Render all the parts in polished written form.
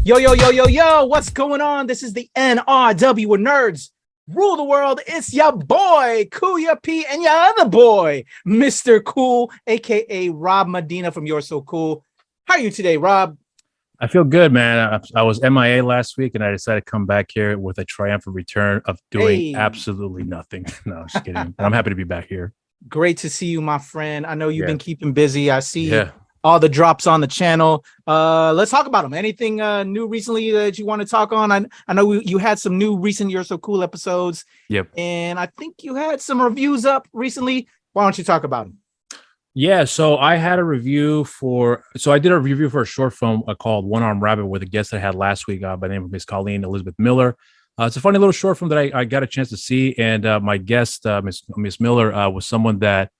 Yo, yo, yo, yo, yo, what's going on? This is the NRW where nerds rule the world. It's your boy, Kuya P, and your other boy, Mr. Cool, aka Rob Medina from You're So Cool. How are you today, Rob? I feel good, man. I was MIA last week, and I decided to come back here with a triumphant return of doing absolutely nothing. No, just kidding. I'm happy to be back here. Great to see you, my friend. I know you've been Yeah. keeping busy. I see Yeah. all the drops on the channel. Let's talk about them. Anything new recently that you want to talk on? I know you had some new recent You're So Cool episodes. Yep. And I think you had some reviews up recently. Why don't you talk about them? Yeah, so I had a review I did a review for a short film called One Armed Rabbit with a guest that I had last week by the name of Miss Colleen Elizabeth Miller. It's a funny little short film that I got a chance to see, and my guest, Miss Miller, was someone that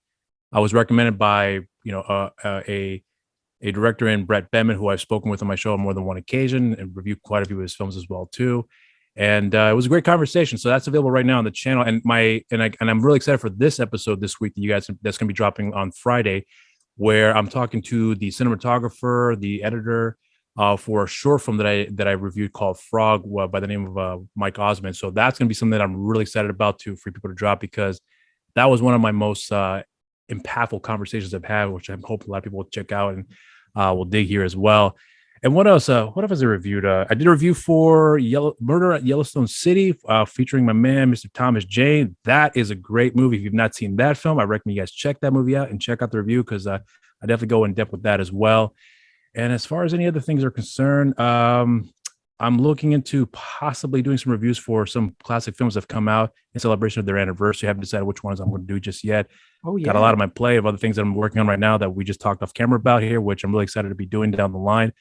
I was recommended by, a director in Brett Benman, who I've spoken with on my show on more than one occasion and reviewed quite a few of his films as well too. And it was a great conversation. So that's available right now on the channel. And I'm really excited for this episode this week that's going to be dropping on Friday, where I'm talking to the cinematographer, the editor, for a short film that I reviewed called Frog by the name of Mike Osmond. So that's going to be something that I'm really excited about for people to drop, because that was one of my most impactful conversations I've had, which I'm hoping a lot of people will check out and will dig here as well. And what else? What else I reviewed? I did a review for Murder at Yellowstone City, featuring my man, Mr. Thomas Jane. That is a great movie. If you've not seen that film, I recommend you guys check that movie out and check out the review, because I definitely go in depth with that as well. And as far as any other things are concerned, I'm looking into possibly doing some reviews for some classic films that have come out in celebration of their anniversary. I haven't decided which ones I'm going to do just yet. Oh, yeah. Got a lot on my plate of other things that I'm working on right now that we just talked off camera about here, which I'm really excited to be doing down the line.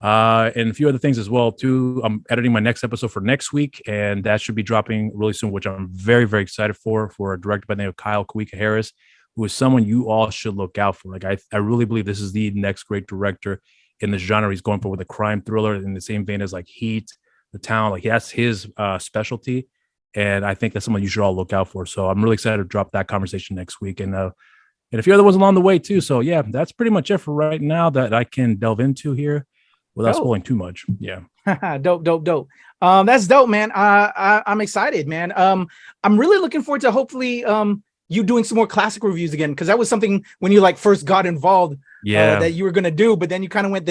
And a few other things as well too. I'm editing my next episode for next week, and that should be dropping really soon, which I'm very, very excited for a director by the name of Kyle Kawika Harris, who is someone you all should look out for. Like, I really believe this is the next great director in the genre. He's going for with a crime thriller in the same vein as like Heat, The Town. Like, that's his specialty, and I think that's someone you should all look out for. So I'm really excited to drop that conversation next week, and a few other ones along the way too. So yeah, that's pretty much it for right now that I can delve into here without spoiling too much. Yeah. Dope. That's dope, man. I'm excited, man. I'm really looking forward to hopefully you doing some more classic reviews again, because that was something when you like first got involved that you were gonna do, but then you kind of went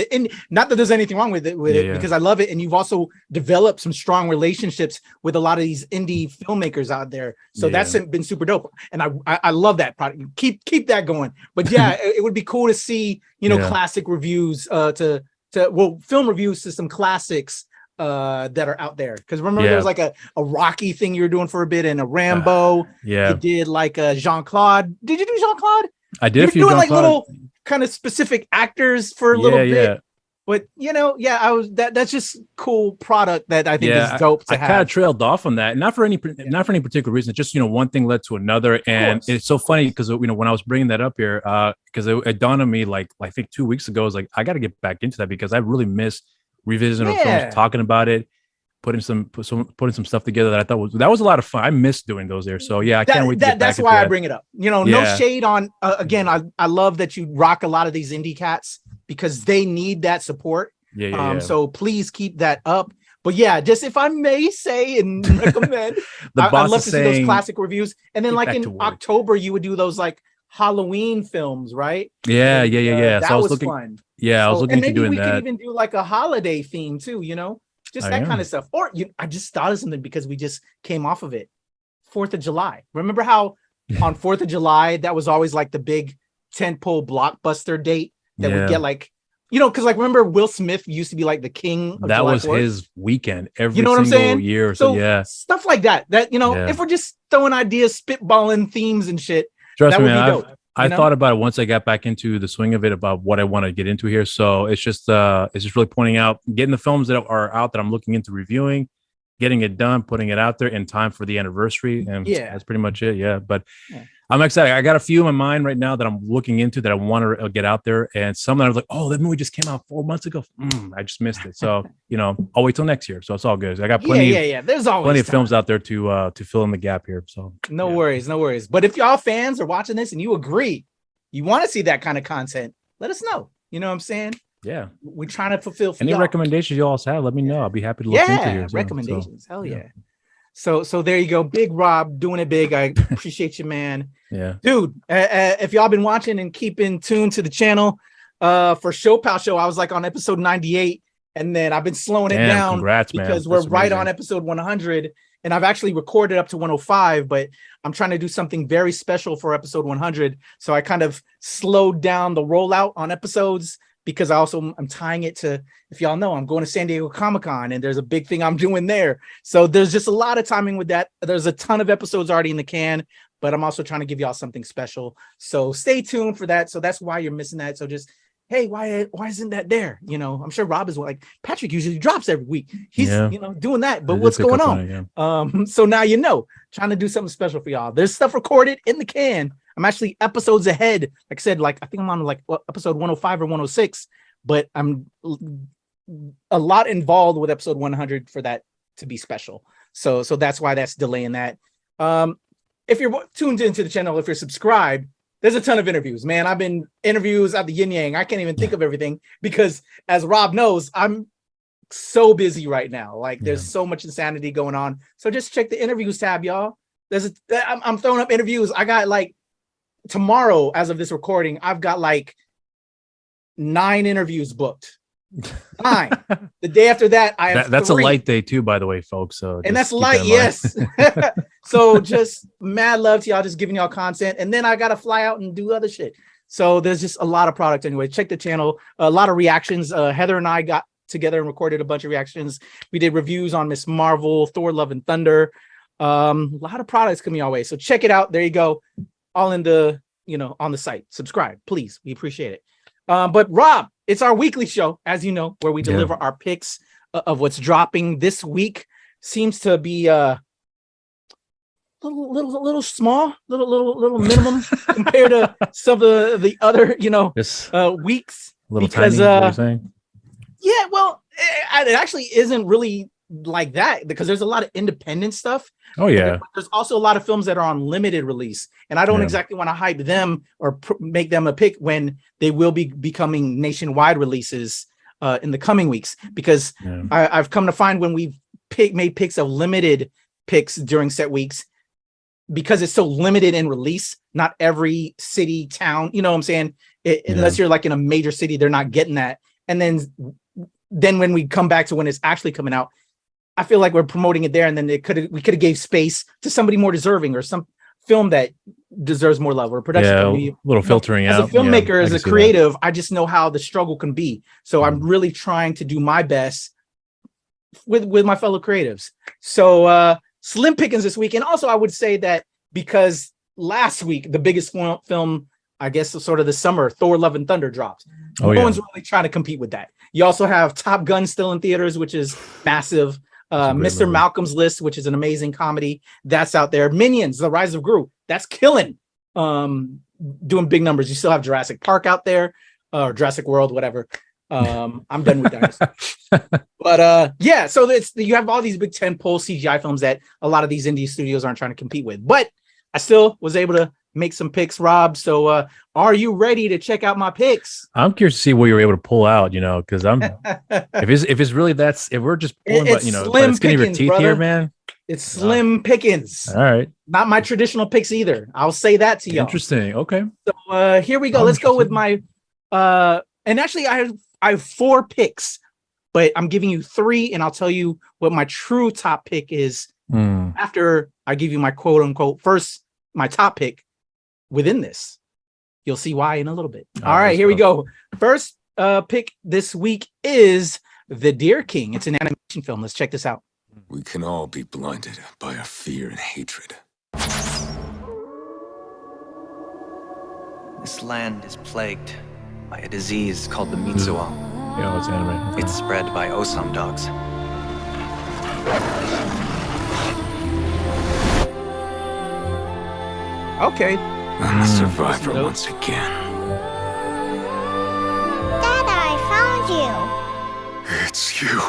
not that there's anything wrong with it because I love it, and you've also developed some strong relationships with a lot of these indie filmmakers out there. So that's been super dope, and I love that product. Keep that going. But yeah, it would be cool to see classic reviews film reviews to some classics that are out there, because remember there was like a Rocky thing you were doing for a bit, and a Rambo. You did like a Jean-Claude. Did you do Jean-Claude? I did. You were doing like little kind of specific actors for a little bit. But that's just cool product that I think is dope to have. I kind of trailed off on that, not for any particular reason. Just one thing led to another, and it's so funny because when I was bringing that up here, because it dawned on me like I think 2 weeks ago, I was like, I got to get back into that, because I really miss revisiting films, talking about it, putting some stuff together that I thought was a lot of fun. I miss doing those there. So yeah, I can't wait to get back. That's why I bring it up. No shade on. Again, I love that you rock a lot of these indie cats, because they need that support. So please keep that up. But yeah, just if I may say and recommend, I'd love to see those classic reviews. And then like in October, you would do those like Halloween films, right? Yeah. That so was fun. Yeah, I was looking into doing that. Maybe we could even do like a holiday theme too, just that kind of stuff. Or I just thought of something because we just came off of it. 4th of July. Remember how on 4th of July, that was always like the big tentpole blockbuster date that would get like, because like remember Will Smith used to be like the king of that July was 4th? His weekend every what I'm single saying? year. So stuff like that. If we're just throwing ideas, spitballing themes and shit, trust me, man, dope. I thought about it once I got back into the swing of it about what I want to get into here. So it's just really pointing out, getting the films that are out that I'm looking into reviewing, getting it done, putting it out there in time for the anniversary. And that's pretty much it. Yeah. But I'm excited. I got a few in my mind right now that I'm looking into that I want to get out there. And some that I was like, oh, that movie just came out 4 months ago. I just missed it. So, I'll wait till next year. So it's all good. I got plenty. There's always plenty of films out there to fill in the gap here. So no worries. But if y'all fans are watching this and you agree, you want to see that kind of content, let us know. You know what I'm saying? Yeah. We're trying to fulfill. Any recommendations you all have, let me know. I'll be happy to look into here. Recommendations. Hell yeah. So there you go. Big Rob doing it big. I appreciate you, man. Yeah. Dude, if y'all been watching and keeping tuned to the channel, for Show Pal Show, I was like on episode 98, and then I've been slowing it down. Congrats, because man. we're right on episode 100, and I've actually recorded up to 105, but I'm trying to do something very special for episode 100. So I kind of slowed down the rollout on episodes, because I'm tying it to, if y'all know, I'm going to San Diego Comic-Con, and there's a big thing I'm doing there. So there's just a lot of timing with that. There's a ton of episodes already in the can, but I'm also trying to give y'all something special. So stay tuned for that. So that's why you're missing that. So just, hey, why isn't that there? You know, I'm sure Rob is like, Patrick usually drops every week. He's, doing that, but what's going on? So now, trying to do something special for y'all. There's stuff recorded in the can. I'm actually episodes ahead. Like I said, I think I'm on episode 105 or 106, but I'm a lot involved with episode 100 for that to be special. So that's why that's delaying that. If you're tuned into the channel, if you're subscribed, there's a ton of interviews, man. I've been interviews at the yin yang. I can't even think of everything because, as Rob knows, I'm so busy right now. There's so much insanity going on. So just check the interviews tab, y'all. I'm throwing up interviews. I got tomorrow, as of this recording, I've got 9 interviews booked. 9. The day after that, I have that's 3. A light day too, by the way, folks. So and that's light, yes. So just mad love to y'all, just giving y'all content, and then I gotta fly out and do other shit. So there's just a lot of product anyway. Check the channel. A lot of reactions. Heather and I got together and recorded a bunch of reactions. We did reviews on Miss Marvel, Thor: Love and Thunder. A lot of products coming our way. So check it out. There you go. All in the on the site. Subscribe, please. We appreciate it. But Rob, it's our weekly show, as you know, where we deliver our picks of what's dropping this week. Seems to be little small, little minimum compared to some of the other weeks. Little because tiny. What are you saying? Yeah, well, it actually isn't really like that, because there's a lot of independent stuff. Oh yeah, but there's also a lot of films that are on limited release, and I don't exactly want to hype them or make them a pick when they will be becoming nationwide releases in the coming weeks, because I've come to find when we've made picks of limited picks during set weeks, because it's so limited in release, not every city, town, you know what I'm saying, unless you're in a major city, they're not getting that. And then when we come back to when it's actually coming out, I feel like we're promoting it there, and then we could have gave space to somebody more deserving, or some film that deserves more love, or production. A little filtering out. As a filmmaker, as a creative, I just know how the struggle can be. So I'm really trying to do my best with my fellow creatives. So slim pickings this week. And also I would say that because last week, the biggest film, I guess, sort of the summer, Thor: Love and Thunder dropped. No one's really trying to compete with that. You also have Top Gun still in theaters, which is massive. Mr. movie. Malcolm's List, which is an amazing comedy, that's out there. Minions: The Rise of Gru, that's killing, doing big numbers. You still have Jurassic Park out there, or Jurassic World, whatever. I'm done with dinosaurs. But so you have all these big tentpole CGI films that a lot of these indie studios aren't trying to compete with. But I still was able to make some picks, Rob. So are you ready to check out my picks? I'm curious to see what you were able to pull out, because I'm if it's really if we're just pulling, but it's getting your teeth, brother. Here, man. It's slim pickings. All right. Not my traditional picks either. I'll say that to you. Interesting. Okay. So here we go. Let's go with my and actually I have 4 picks, but I'm giving you 3, and I'll tell you what my true top pick is after I give you my quote unquote my top pick within this. You'll see why in a little bit. All right, here we go. First pick this week is The Deer King. It's an animation film. Let's check this out. We can all be blinded by our fear and hatred. This land is plagued by a disease called the Mitsuo. Yeah, it's anime. Okay. It's spread by Osam dogs. Okay. I'm the survivor once again. Dad, I found you. It's you.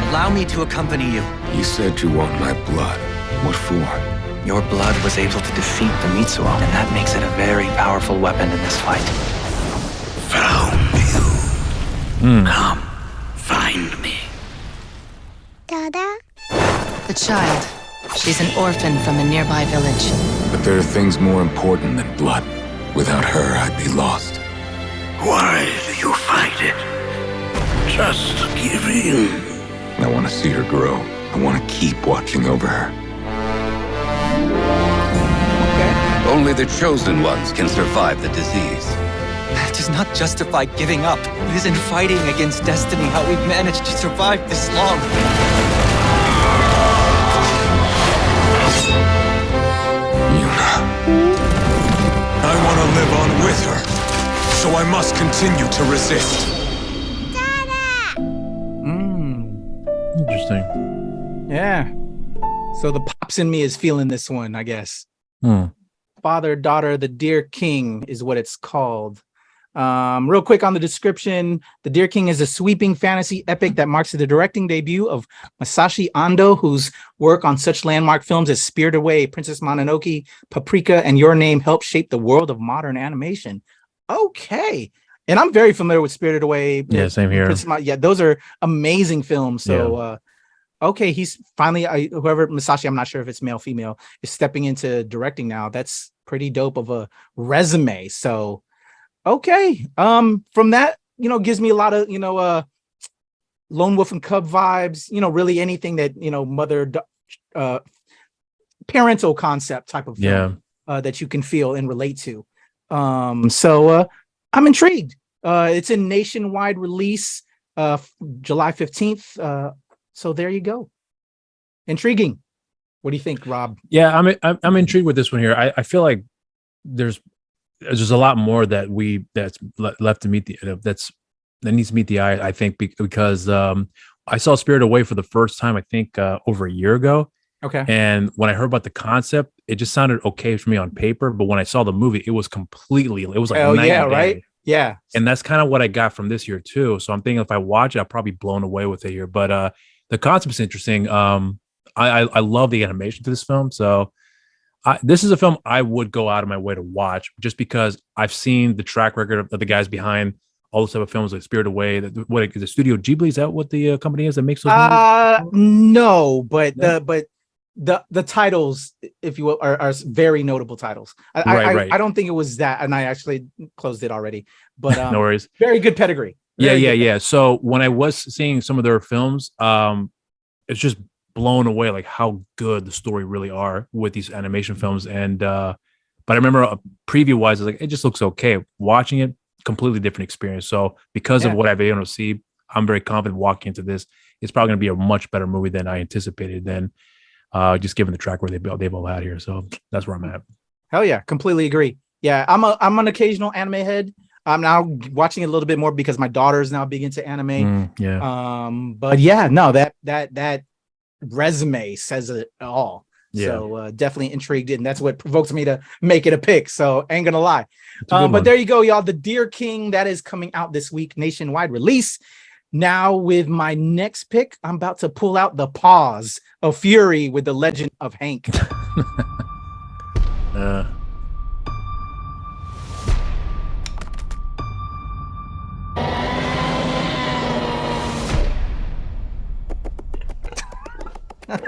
Allow me to accompany you. You said you want my blood. What for? Your blood was able to defeat the Mitsuo, and that makes it a very powerful weapon in this fight. Found you. Come, find me. Dada? The child. She's an orphan from a nearby village. But there are things more important than blood. Without her, I'd be lost. Why do you fight it? Just give in. I want to see her grow. I want to keep watching over her. Only the chosen ones can survive the disease. That does not justify giving up. It is in fighting against destiny how we've managed to survive this long. I want to live on with her, so I must continue to resist. Interesting. Yeah. So the pops in me is feeling this one, I guess. Father, Daughter, the Deer King is what it's called. Real quick on the description, The Deer King is a sweeping fantasy epic that marks the directing debut of Masashi Ando, whose work on such landmark films as Spirited Away, Princess Mononoke, Paprika, and Your Name helped shape the world of modern animation. Okay. And I'm very familiar with Spirited Away. Yeah, same here. Yeah, those are amazing films. So, okay, he's finally, whoever, Masashi, I'm not sure if it's male, female, is stepping into directing now. That's pretty dope of a resume. So, okay. From that, gives me a lot of, Lone Wolf and Cub vibes, really anything that, mother, parental concept type of film that you can feel and relate to. So I'm intrigued. It's a nationwide release, July 15th. So there you go. Intriguing. What do you think, Rob? Yeah, I'm intrigued with this one here. I feel like there's a lot more that's left to meet that needs to meet the eye. I think because I saw Spirit Away for the first time, I think over a year ago. Okay. And when I heard about the concept, it just sounded okay for me on paper. But when I saw the movie, it was like night and day. Right? Yeah. And that's kind of what I got from this year too. So I'm thinking if I watch it, I'll probably be blown away with it here. But the concept's interesting. I love the animation for this film. So this is a film I would go out of my way to watch just because I've seen the track record of the guys behind all those type of films like Spirited Away. What is the Studio Ghibli? Is that what the company is that makes those movies? No, but the titles, if you will, are very notable titles. Right. I don't think it was that, and I actually closed it already. But no worries. Very good pedigree. Yeah. So when I was seeing some of their films, it's just blown away like how good the story really are with these animation films. And but I remember preview wise, like it just looks okay. Watching it, completely different experience. So because of what I've been able to see, I'm very confident walking into this. It's probably going to be a much better movie than I anticipated. Than just given the track where they've all had here. So that's where I'm at. Hell yeah, completely agree. Yeah, I'm an occasional anime head. I'm now watching it a little bit more because my daughter is now big into anime. But yeah, no, that resume says it all. Yeah. So definitely intrigued, and that's what provokes me to make it a pick. So ain't gonna lie. But there you go, y'all. The Deer King, that is coming out this week, nationwide release. Now with my next pick, I'm about to pull out the Paws of Fury with the Legend of Hank.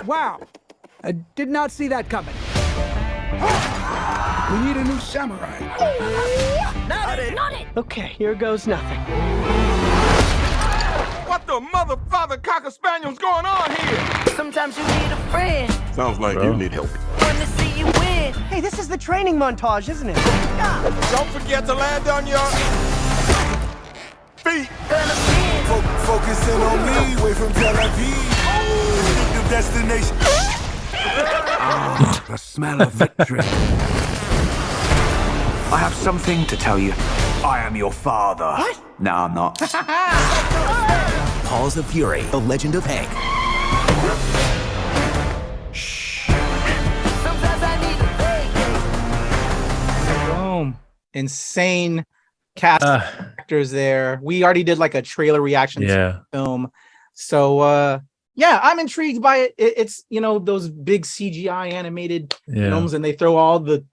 Wow, I did not see that coming. We need a new samurai. Not it. Okay, here goes nothing. What the mother, father, cocker spaniel's going on here? Sometimes you need a friend. Sounds like you need help. Fun to see you win. Hey, this is the training montage, isn't it? Don't forget to land on your feet. Focusing on me, away from Tel Aviv. The destination. The smell of victory. I have something to tell you. I am your father. What? No, I'm not. Paws of Fury, the Legend of Hank. Sometimes I need a break. Boom. Insane cast actors there. We already did like a trailer reaction to the film. So Yeah, I'm intrigued by it. It's those big CGI animated films, and they throw all the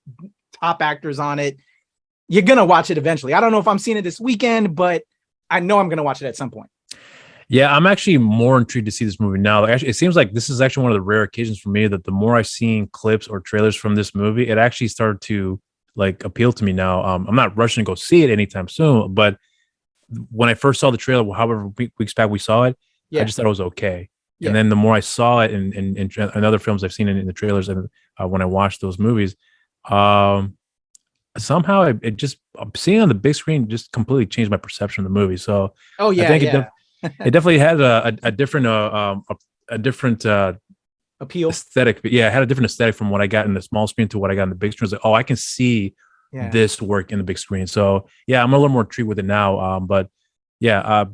top actors on it. You're gonna watch it eventually. I don't know if I'm seeing it this weekend, but I know I'm gonna watch it at some point. Yeah, I'm actually more intrigued to see this movie now. Like, actually, it seems like this is actually one of the rare occasions for me that the more I've seen clips or trailers from this movie, it actually started to like appeal to me now. I'm not rushing to go see it anytime soon, but when I first saw the trailer, however weeks back we saw it, I just thought it was okay. Yeah. And then the more I saw it in other films I've seen in the trailers and when I watched those movies, somehow it just seeing on the big screen just completely changed my perception of the movie. So I think it definitely had a different appeal aesthetic. Yeah, it had a different aesthetic from what I got in the small screen to what I got in the big screen. It's like, I can see this work in the big screen. So yeah, I'm a little more intrigued with it now. But yeah,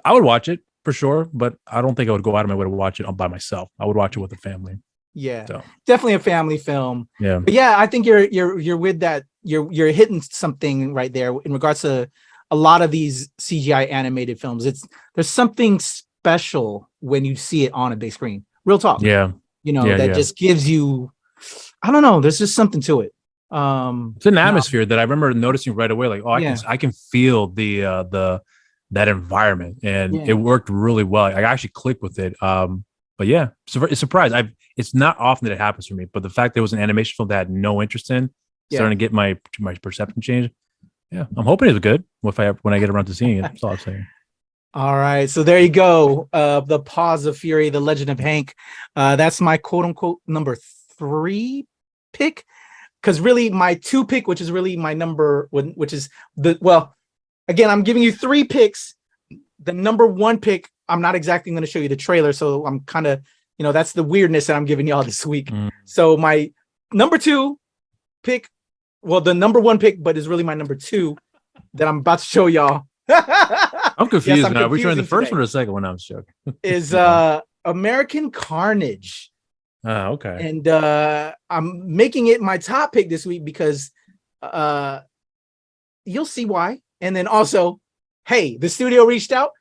I would watch it for sure, but I don't think I would go out of my way to watch it by myself. I would watch it with a family. Yeah, so definitely a family film. Yeah, but yeah, I think you're with that. You're hitting something right there in regards to a lot of these CGI animated films. There's something special when you see it on a big screen. Real talk. Yeah, that just gives you. I don't know. There's just something to it. It's an atmosphere that I remember noticing right away. Like, I can feel that environment, and it worked really well. I actually clicked with it. But yeah, it's surprised. It's not often that it happens for me, but the fact that it was an animation film that I had no interest in, starting to get my perception changed. Yeah, I'm hoping it's good when I get around to seeing it. That's all I'm saying. All right, so there you go. The Paws of Fury, The Legend of Hank. That's my quote unquote number 3 pick, because really my 2 pick, which is really my number one, which is again, I'm giving you 3 picks. The number 1 pick, I'm not exactly going to show you the trailer, so I'm kind of, that's the weirdness that I'm giving y'all this week. So my number 2 pick, the number 1 pick, but is really my number 2 that I'm about to show y'all. I'm confused now. Are we trying the first one or the second one? I'm joking. Is American Carnage. Oh, okay. And I'm making it my top pick this week because you'll see why. And then also, hey, the studio reached out.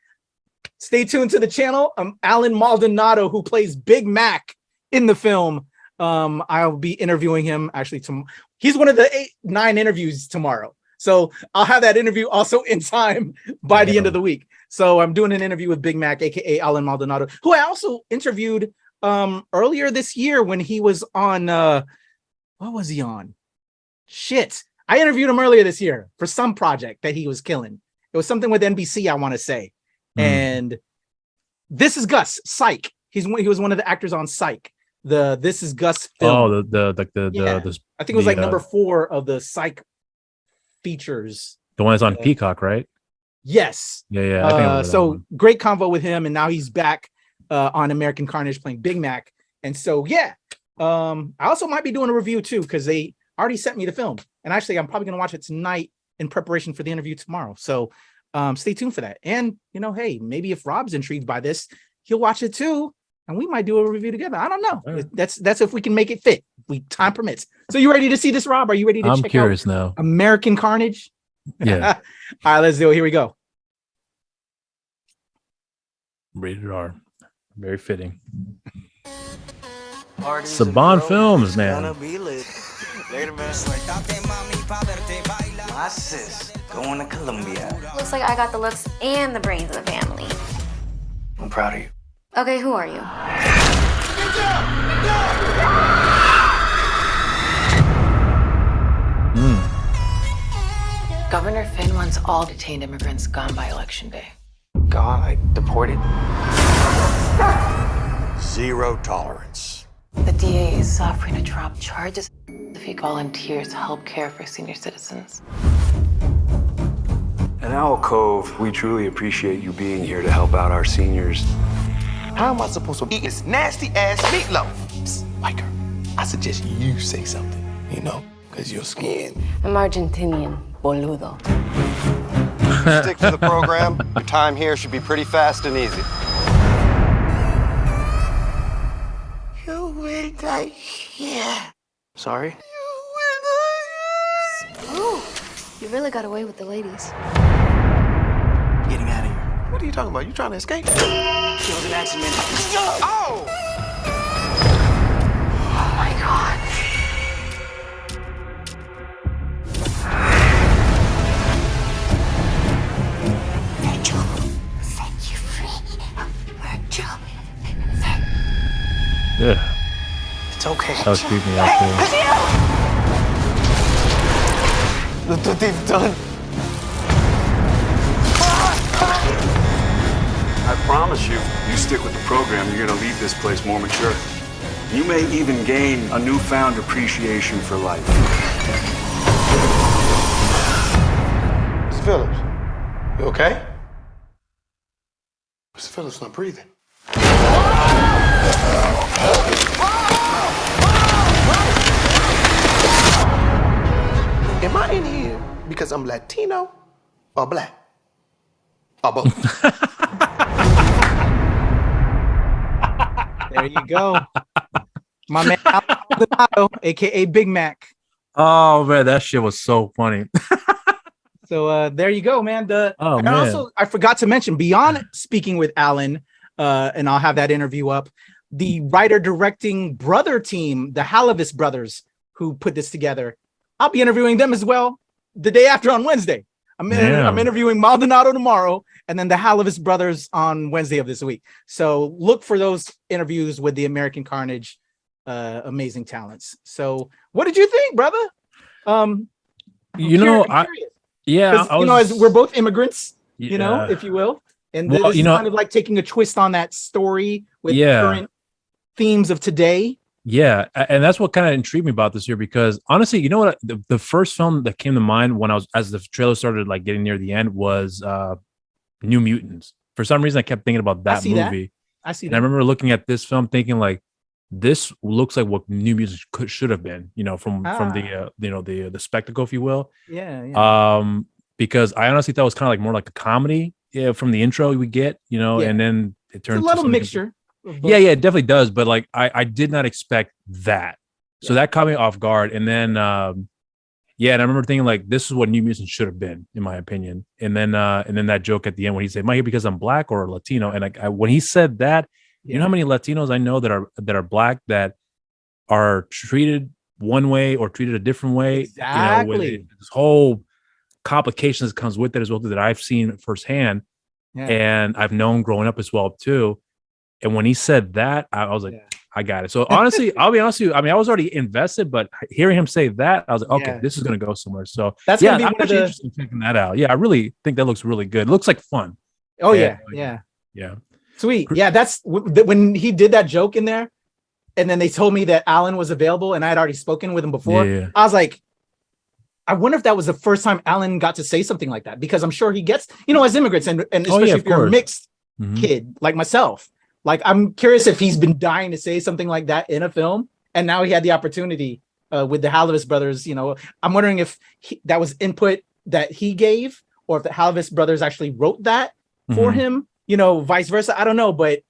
Stay tuned to the channel. Alan Maldonado, who plays Big Mac in the film. I'll be interviewing him actually tomorrow. He's one of the 9 interviews tomorrow. So I'll have that interview also in time by the end of the week. So I'm doing an interview with Big Mac, aka Alan Maldonado, who I also interviewed earlier this year when he was on what was he on? Shit. I interviewed him earlier this year for some project that he was killing. It was something with NBC, I want to say. And This Is Gus, Psych. He was one of the actors on Psych. The This Is Gus film. Oh, the I think it was like number 4 of the Psych features. The one that's on Peacock, right? Yes. Yeah. I think so great convo with him, and now he's back on American Carnage playing Big Mac. And so I also might be doing a review too, because they already sent me the film, and actually I'm probably going to watch it tonight in preparation for the interview tomorrow. So stay tuned for that. And hey, maybe if Rob's intrigued by this, he'll watch it too, and we might do a review together. I don't know. Right. That's if we can make it fit. Time permits. So you ready to see this, Rob? Are you ready to check curious out now. American Carnage? Yeah. All right, let's do it. Here we go. Rated R. Very fitting. Saban Films, man. Later, man. My sis going to Colombia. Looks like I got the looks and the brains of the family. I'm proud of you. Okay, who are you? Governor Finn wants all detained immigrants gone by Election Day. God, deported. 0 tolerance. The DA is offering to drop charges if he volunteers to help care for senior citizens. At Owl Cove, we truly appreciate you being here to help out our seniors. How am I supposed to eat this nasty-ass meatloaf? Psst, Micah, I suggest you say something, because your skin. I'm Argentinian, boludo. Stick to the program. Your time here should be pretty fast and easy. You will die here. Sorry? Ooh, you really got away with the ladies. Getting out of here. What are you talking about? You trying to escape? It was an accident. Oh! Oh my God. Virgil, set you free. Virgil. Yeah. It's okay. That was creeping me out too. Look what they've done. I promise you, you stick with the program, you're gonna leave this place more mature. You may even gain a newfound appreciation for life. Mr. Phillips, you okay? Mr. Phillips not breathing. Am I in here because I'm Latino or black? Or both? There you go. My man, Alan Maldonado, aka Big Mac. Oh man, that shit was so funny. So there you go, man. And man. also, I forgot to mention, beyond speaking with Alan, and I'll have that interview up, the writer directing brother team, the Halavis brothers, who put this together, I'll be interviewing them as well the day after on Wednesday. I'm interviewing Maldonado tomorrow, and then the Halavis brothers on Wednesday of this week. So look for those interviews with the American Carnage amazing talents. So what did you think, brother? I'm curious. As we're both immigrants, if you will, and this is kind of like taking a twist on that story with current themes of today. Yeah, and that's what kind of intrigued me about this year, because honestly, you know what, the first film that came to mind when as the trailer started like getting near the end was New Mutants. For some reason, I kept thinking about that movie. I see that. And I remember looking at this film thinking like, this looks like what New Mutants should have been, from the spectacle, if you will. Yeah. Because I honestly thought it was kind of like more like a comedy, from the intro we get, and then it turns a little mixture. Yeah, it definitely does. But like, I did not expect that. So that caught me off guard. And then, and I remember thinking like, this is what New Mutants should have been, in my opinion. And then that joke at the end when he said, "Am I here because I'm black or Latino?" And when he said that, you know how many Latinos I know that are black that are treated one way or treated a different way. Exactly. This whole complications that comes with it as well, that I've seen firsthand, and I've known growing up as well too. And when he said that, I was like, I got it. So honestly, I'll be honest with you. I mean, I was already invested, but hearing him say that, I was like, okay, this is going to go somewhere. So that's going to be I'm actually interested in checking that out. Yeah, I really think that looks really good. It looks like fun. Oh, yeah. Sweet. Yeah, that's when he did that joke in there. And then they told me that Alan was available and I had already spoken with him before. Yeah. I was like, I wonder if that was the first time Alan got to say something like that, because I'm sure he gets, as immigrants and especially if you're a mixed kid like myself. Like, I'm curious if he's been dying to say something like that in a film, and now he had the opportunity with the Halavis brothers. I'm wondering if that was input that he gave, or if the Halavis brothers actually wrote that for him. Vice versa. I don't know, but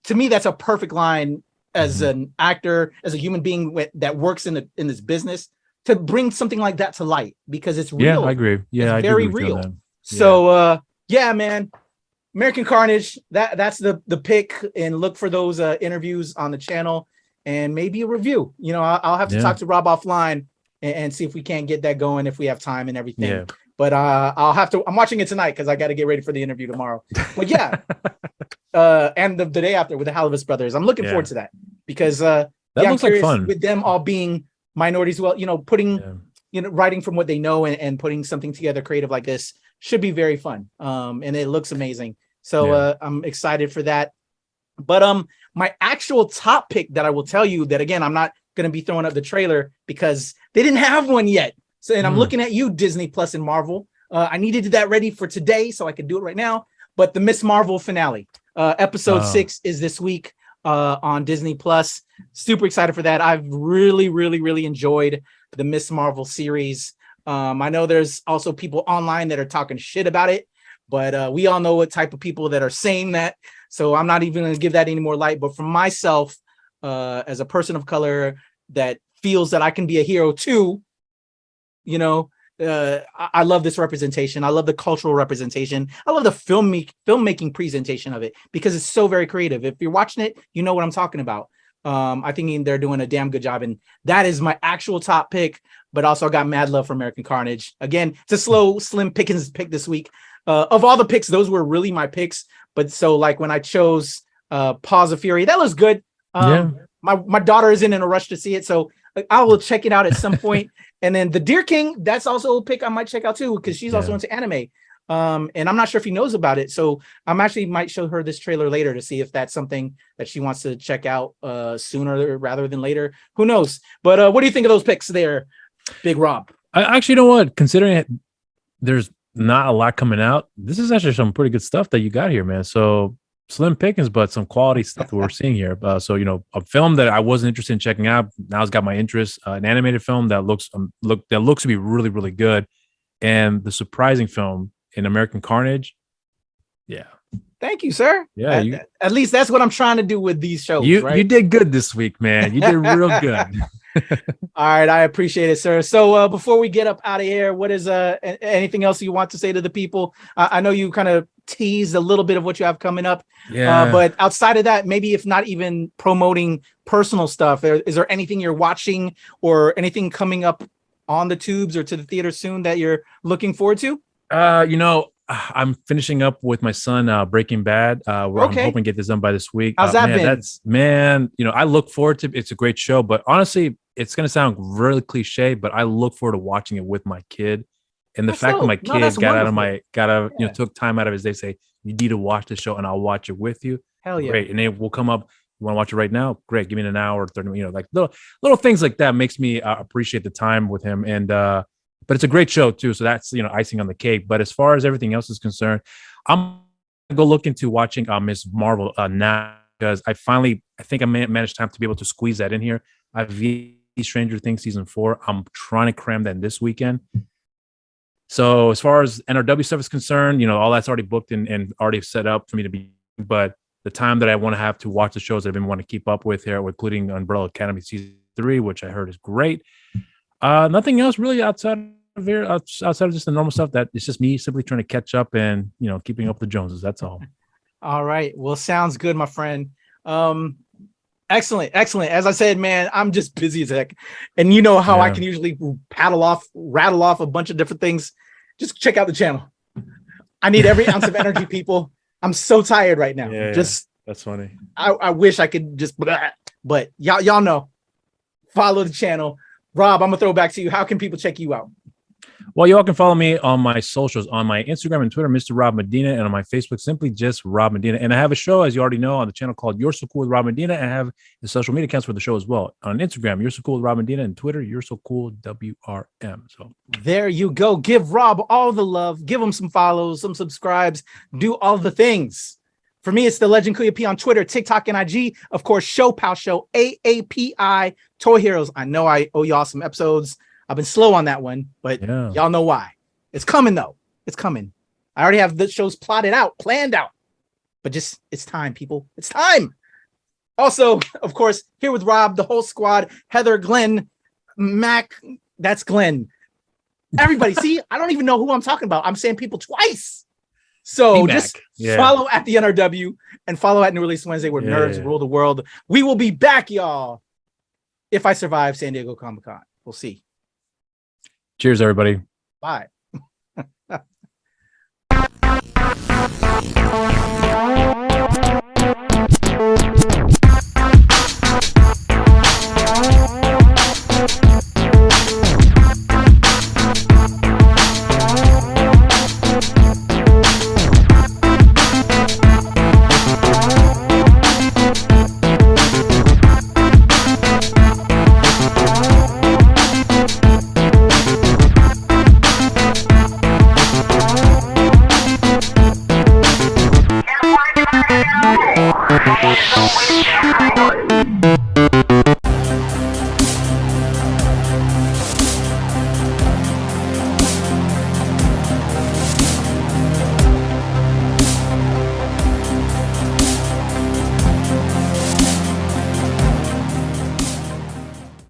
to me, that's a perfect line as an actor, as a human being that works in this business, to bring something like that to light, because it's real. Yeah, I agree. Yeah, it's very real. So, man. American Carnage, that's the pick, and look for those interviews on the channel and maybe a review. I'll have to talk to Rob offline and see if we can't get that going if we have time and everything. Yeah. But I'm watching it tonight because I got to get ready for the interview tomorrow. But and the day after with the Halavis brothers, I'm looking forward to that, because that looks like fun with them all being minorities. Well, putting writing from what they know and putting something together creative like this should be very fun. And it looks amazing. So I'm excited for that. But my actual top pick that I will tell you that, again, I'm not going to be throwing up the trailer because they didn't have one yet. So, and I'm looking at you, Disney Plus and Marvel. I needed that ready for today so I could do it right now. But the Miss Marvel finale, episode 6 is this week on Disney Plus. Super excited for that. I've really, really, really enjoyed the Miss Marvel series. I know there's also people online that are talking shit about it, but we all know what type of people that are saying that. So I'm not even going to give that any more light. But for myself, as a person of color that feels that I can be a hero too, I love this representation. I love the cultural representation. I love the filmmaking presentation of it because it's so very creative. If you're watching it, you know what I'm talking about. I think they're doing a damn good job, and that is my actual top pick. But also, I got mad love for American Carnage. Again, it's a slow, slim pickings pick this week. Of all the picks, those were really my picks. But so, like when I chose Paws of Fury, that looks good. My daughter isn't in a rush to see it, so I will check it out at some point. And then the Deer King, that's also a pick I might check out too, because she's also into anime. And I'm not sure if he knows about it. So I'm actually might show her this trailer later to see if that's something that she wants to check out sooner rather than later. Who knows? But what do you think of those picks there, Big Rob? I actually, you know what? Considering it, there's not a lot coming out. This is actually some pretty good stuff that you got here, man. So slim pickings, but some quality stuff that we're seeing here. So, you know, a film that I wasn't interested in checking out now has got my interest. An animated film that looks to be really, really good, and the surprising film in American Carnage. Yeah. Thank you, sir. Yeah, at least that's what I'm trying to do with these shows. You did good this week, man. You did real good. All right, I appreciate it, sir. So before we get up out of here, what is anything else you want to say to the people? I know you kind of teased a little bit of what you have coming up. Yeah. But outside of that, maybe if not even promoting personal stuff, is there anything you're watching or anything coming up on the tubes or to the theater soon that you're looking forward to? You know, I'm finishing up with my son Breaking Bad. I'm hoping to get this done by this week. How's that been? You know, I look forward to it. It's a great show, but honestly, it's going to sound really cliche, but I look forward to watching it with my kid. And the fact that my kid took time out of his day to say, you need to watch the show and I'll watch it with you. Hell yeah. Great. And then we'll come up. You want to watch it right now? Great. Give me an hour, 30 minutes, you know, like little things like that makes me appreciate the time with him. And, but it's a great show too. So that's, you know, icing on the cake. But as far as everything else is concerned, I'm going to go look into watching Ms. Marvel now, because I think I managed time to be able to squeeze that in here. I've Stranger Things season 4. I'm trying to cram that in this weekend. So as far as NRW stuff is concerned, you know, all that's already booked and already set up for me to be, but the time that I want to have to watch the shows that I've been wanting to keep up with here, including Umbrella Academy season 3, which I heard is great. Nothing else really outside of here, outside of just the normal stuff that it's just me simply trying to catch up and, you know, keeping up with the Joneses. That's all. All right. Well, sounds good, my friend. Excellent. As I said, man, I'm just busy as heck. And you know how I can usually rattle off a bunch of different things. Just check out the channel. I need every ounce of energy, people. I'm so tired right now. That's funny. I wish I could just, but y'all know. Follow the channel. Rob, I'm gonna throw it back to you. How can people check you out? Well, you all can follow me on my socials, on my Instagram and Twitter, Mr. Rob Medina, and on my Facebook, simply just Rob Medina. And I have a show, as you already know, on the channel called You're So Cool with Rob Medina, and I have the social media accounts for the show as well. On Instagram, You're So Cool with Rob Medina, and Twitter, You're So Cool WRM. So there you go. Give Rob all the love. Give him some follows, some subscribes. Do all the things. For me, it's the Legend Kuya P on Twitter, TikTok, and IG. Of course, Show Pal Show, AAPI, Toy Heroes. I know I owe y'all some episodes. I've been slow on that one, but y'all know why. It's coming, though. It's coming. I already have the shows planned out. But just, it's time, people. It's time. Also, of course, here with Rob, the whole squad, Heather, Glenn, Mac. That's Glenn. Everybody, see? I don't even know who I'm talking about. I'm saying people twice. So just follow at the NRW and follow at New Release Wednesday, where nerds rule the world. We will be back, y'all, if I survive San Diego Comic-Con. We'll see. Cheers, everybody. Bye.